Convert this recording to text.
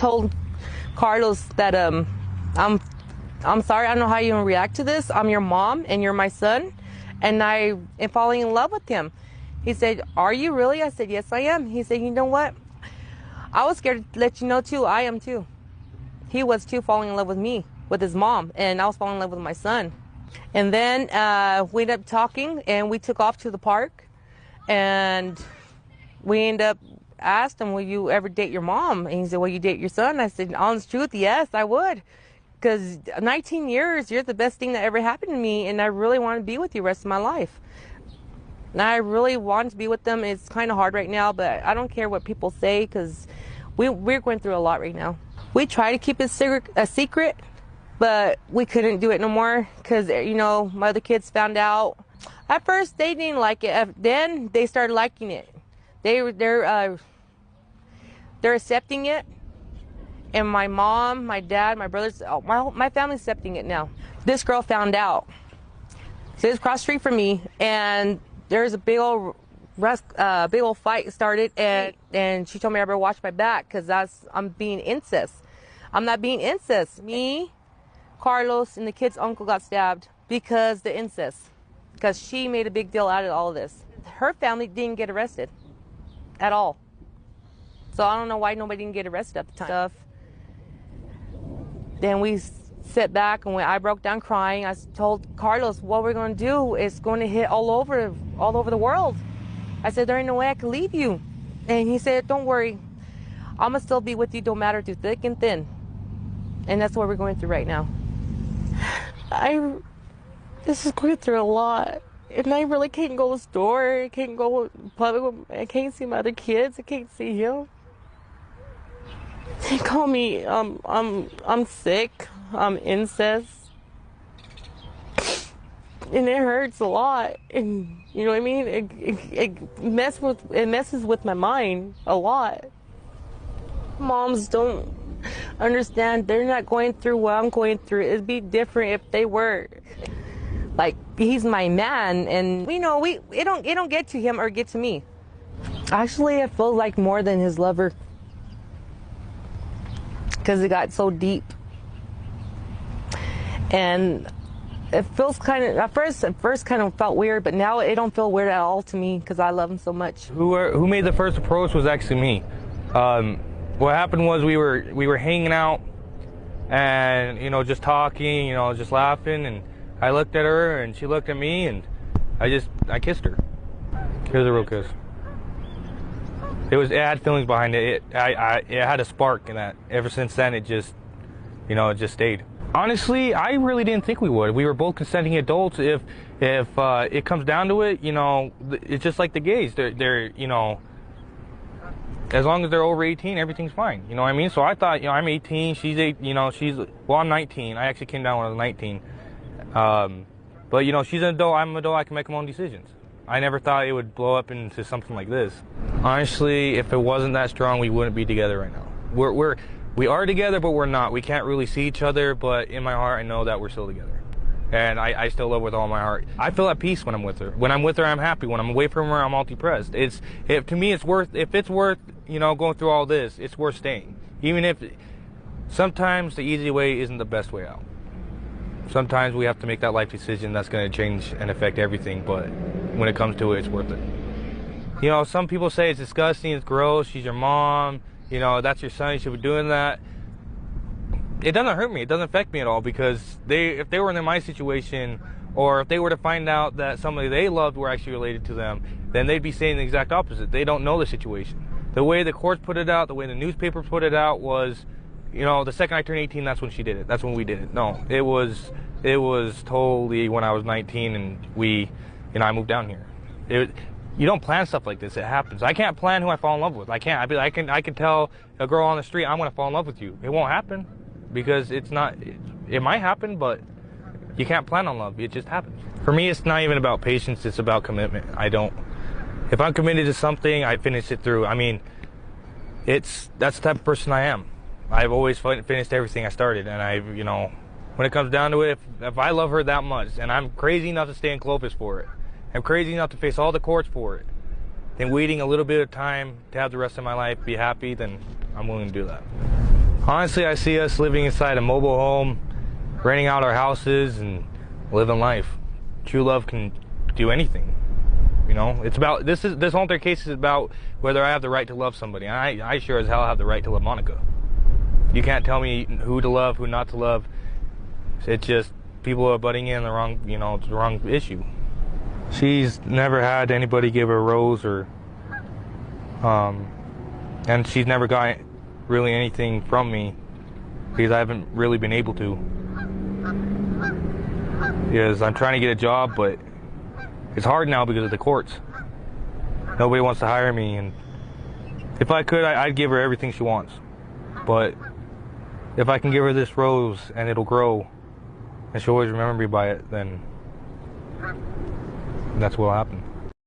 told Carlos that I'm sorry, I don't know how you react to this. I'm your mom and you're my son, and I am falling in love with him. He said, are you really? I said, yes, I am. He said, you know what? I was scared to let you know too. I am too. He was too, falling in love with me, with his mom, and I was falling in love with my son. And then we ended up talking, and we took off to the park, and we ended up asked him, will you ever date your mom? And he said, will you date your son? I said, honest truth, yes, I would. Because 19 years, you're the best thing that ever happened to me, and I really want to be with you the rest of my life. And I really want to be with them. It's kind of hard right now, but I don't care what people say, because we're going through a lot right now. We try to keep it a secret, but we couldn't do it no more, because, you know, my other kids found out. At first, they didn't like it. Then they started liking it. They're accepting it. And my mom, my dad, my brothers, my family's accepting it now. This girl found out. She lives across the street from me, and there's a big old fight started, and she told me I better watch my back, because I'm being incest. I'm not being incest. Me, Carlos, and the kid's uncle got stabbed because the incest. Because she made a big deal out of all of this. Her family didn't get arrested at all. So I don't know why nobody didn't get arrested at the time. Then we sat back, and when I broke down crying, I told Carlos, what we're going to do is going to hit all over the world. I said, there ain't no way I can leave you. And he said, don't worry, I'm going to still be with you, no matter through thick and thin. And that's what we're going through right now. This is going through a lot. And I really can't go to the store. I can't go public. I can't see my other kids. I can't see him. They call me, I'm sick. I'm incest. And it hurts a lot. And you know what I mean? It messes with my mind a lot. Moms don't understand. They're not going through what I'm going through. It'd be different if they were. Like, he's my man, and we know it don't get to him or get to me. Actually, I feel like more than his lover, because it got so deep. And it feels kind of, at first kind of felt weird, but now it don't feel weird at all to me, because I love him so much. Who made the first approach was actually me. What happened was we were hanging out, and you know, just talking, you know, just laughing, and I looked at her, and she looked at me, and I kissed her. It was a real kiss. It had feelings behind it. It had a spark in that. Ever since then, it just stayed. Honestly, I really didn't think we would. We were both consenting adults. If it comes down to it, you know, it's just like the gays. They're you know, as long as they're over 18, everything's fine. You know what I mean? So I thought, you know, I'm 18. She's 8. You know, well, I'm 19. I actually came down when I was 19. But you know, she's an adult, I'm an adult, I can make my own decisions. I never thought it would blow up into something like this. Honestly, if it wasn't that strong, we wouldn't be together right now. We are together, but we're not. We can't really see each other, but in my heart, I know that we're still together. And I still love her with all my heart. I feel at peace when I'm with her. When I'm with her, I'm happy. When I'm away from her, I'm all depressed. To me, if it's worth, you know, going through all this, it's worth staying. Even if sometimes the easy way isn't the best way out. Sometimes we have to make that life decision that's going to change and affect everything, but when it comes to it, it's worth it. You know, some people say it's disgusting, it's gross, she's your mom, you know, that's your son, you should be doing that. It doesn't hurt me, it doesn't affect me at all, because if they were in my situation, or if they were to find out that somebody they loved were actually related to them, then they'd be saying the exact opposite. They don't know the situation. The way the courts put it out, the way the newspapers put it out was, you know, the second I turned 18, that's when she did it. That's when we did it. No, it was totally when I was 19 and I moved down here. You don't plan stuff like this. It happens. I can't plan who I fall in love with. I can't. I can tell a girl on the street, I'm going to fall in love with you. It won't happen, because it's not. It might happen, but you can't plan on love. It just happens. For me, it's not even about patience. It's about commitment. If I'm committed to something, I finish it through. I mean, that's the type of person I am. I've always finished everything I started, and you know, when it comes down to it, if I love her that much, and I'm crazy enough to stay in Clovis for it, I'm crazy enough to face all the courts for it, then waiting a little bit of time to have the rest of my life be happy, then I'm willing to do that. Honestly, I see us living inside a mobile home, renting out our houses, and living life. True love can do anything. You know, it's about this whole entire case is about whether I have the right to love somebody. And I sure as hell have the right to love Monica. You can't tell me who to love, who not to love. It's just people are butting in the wrong, you know, it's the wrong issue. She's never had anybody give her a rose or, and she's never got really anything from me because I haven't really been able to. Because I'm trying to get a job, but it's hard now because of the courts. Nobody wants to hire me, and if I could, I'd give her everything she wants. But if I can give her this rose and it'll grow, and she'll always remember me by it, then that's what'll happen.